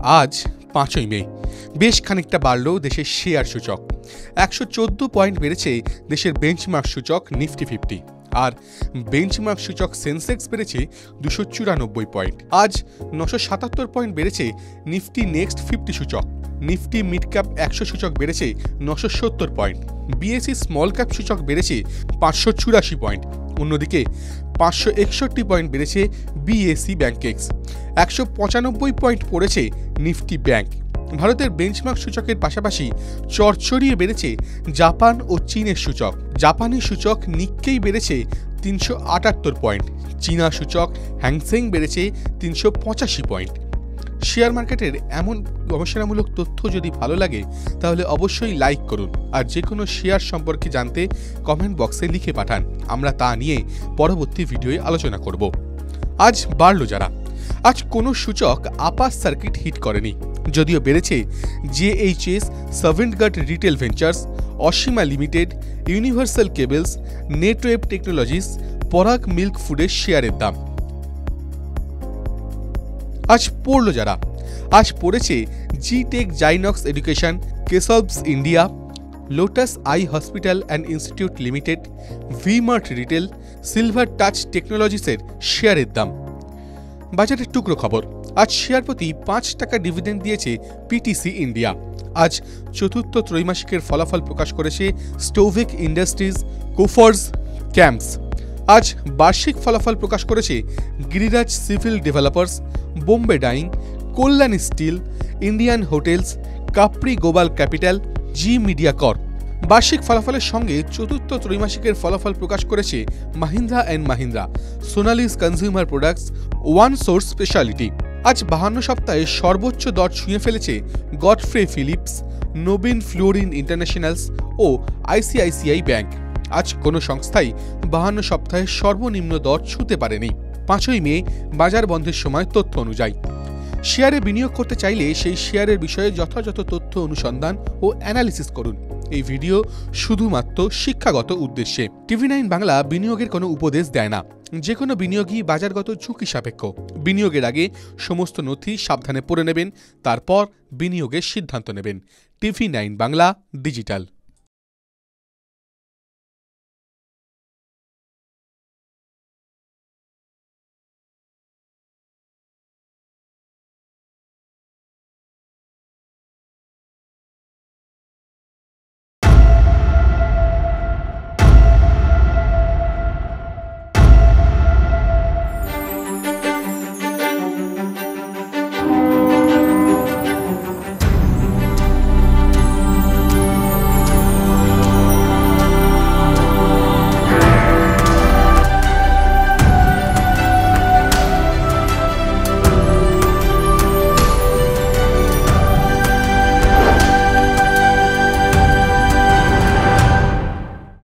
আজ 5ই মে বেশ খানিকটা বাড়ল দেশের শেয়ার সূচক। 114 পয়েন্ট বেড়েছে দেশের বেঞ্চমার্ক সূচক নিফটি 50, আর বেঞ্চমার্ক সূচক সেন্সেক্স বেড়েছে 294 পয়েন্ট। আজ 977 পয়েন্ট বেড়েছে নিফটি নেক্সট 50 সূচক। নিফটি মিড ক্যাপ 100 সূচক বেড়েছে 970 পয়েন্ট। বিএসসি স্মল ক্যাপ সূচক বেড়েছে 584 পয়েন্ট। অন্যদিকে 561 পয়েন্ট বেড়েছে বিএসসি ব্যাংকেক্স। 195 পয়েন্ট পড়েছে নিফটি ব্যাংক। ভারতের বেঞ্চমার্ক সূচকের পাশাপাশি চড়চড়িয়ে বেড়েছে জাপান ও চীনের সূচক। জাপানি সূচক নিক্কেই বেড়েছে 378 পয়েন্ট। চীনা সূচক হ্যাংসেং বেড়েছে 385 পয়েন্ট। শেয়ার মার্কেটের এমন গবেষণামূলক তথ্য যদি ভালো লাগে তাহলে অবশ্যই লাইক করুন, আর যে কোনো শেয়ার সম্পর্কে জানতে কমেন্ট বক্সে লিখে পাঠান। আমরা তা নিয়ে পরবর্তী ভিডিওয়ে আলোচনা করব। আজ বাড়ল যারা। আজ কোনো সূচক আপার সার্কিট হিট করেনি, যদিও বেড়েছে জেএইচএস, সাভেন্টগার্ড রিটেল ভেঞ্চার্স, অসীমা লিমিটেড, ইউনিভার্সাল কেবলস, নেটওয়েভ টেকনোলজিস, পরাগ মিল্ক ফুডের শেয়ারের দাম। আজ পড়ল যারা। আজ পড়েছে জিটেক জাইনক্স এডুকেশন, কেসবস India, lotus eye hospital and institute limited, V Mart retail, silver touch টেকনোলজিসের শেয়ারের দাম। বাজারের টুকরো খবর। আজ শেয়ার প্রতি 5 টাকা ডিভিডেন্ড দিয়েছে পিটিসি ইন্ডিয়া। আজ চতুর্থ ত্রৈমাসিকের ফলাফল প্রকাশ করেছে স্টোভেক ইন্ডাস্ট্রিজ, কোফর্জ, ক্যাম্পস। আজ বার্ষিক ফলাফল প্রকাশ করেছে Giriraj civil developers, Bombay dyeing, Kalyan steel, Indian hotels, Capri global capital, Zee media corp. বার্ষিক ফলাফলের সঙ্গে চতুর্থ ত্রৈমাসিকের ফলাফল প্রকাশ করেছে মাহিন্দ্রা অ্যান্ড মাহিন্দ্রা, সোনালিস consumer products, one source speciality. আজ 52 সপ্তাহে সর্বোচ্চ দর ছুঁয়ে ফেলেছে গডফ্রে ফিলিপস, নবীন ফ্লোরিন ইন্টারন্যাশনালস ও আইসিআইসিআই ব্যাংক। আজ কোনো সংস্থাই 52 সপ্তাহে সর্বনিম্ন দর ছুঁতে পারেনি। 5ই মে বাজার বন্ধের সময় তথ্য অনুযায়ী। শেয়ারে বিনিয়োগ করতে চাইলে সেই শেয়ারের বিষয়ে যথাযথ তথ্য অনুসন্ধান ও অ্যানালিসিস করুন। এই ভিডিও শুধুমাত্র শিক্ষাগত উদ্দেশ্যে। টিভি9 বাংলা বিনিয়োগের কোনো উপদেশ দেয় না। যে কোনো বিনিয়োগই বাজারগত ঝুঁকি সাপেক্ষ। বিনিয়োগের আগে সমস্ত নথি সাবধানে পড়ে নেবেন, তারপর বিনিয়োগের সিদ্ধান্ত নেবেন। টিভি9 বাংলা ডিজিটাল।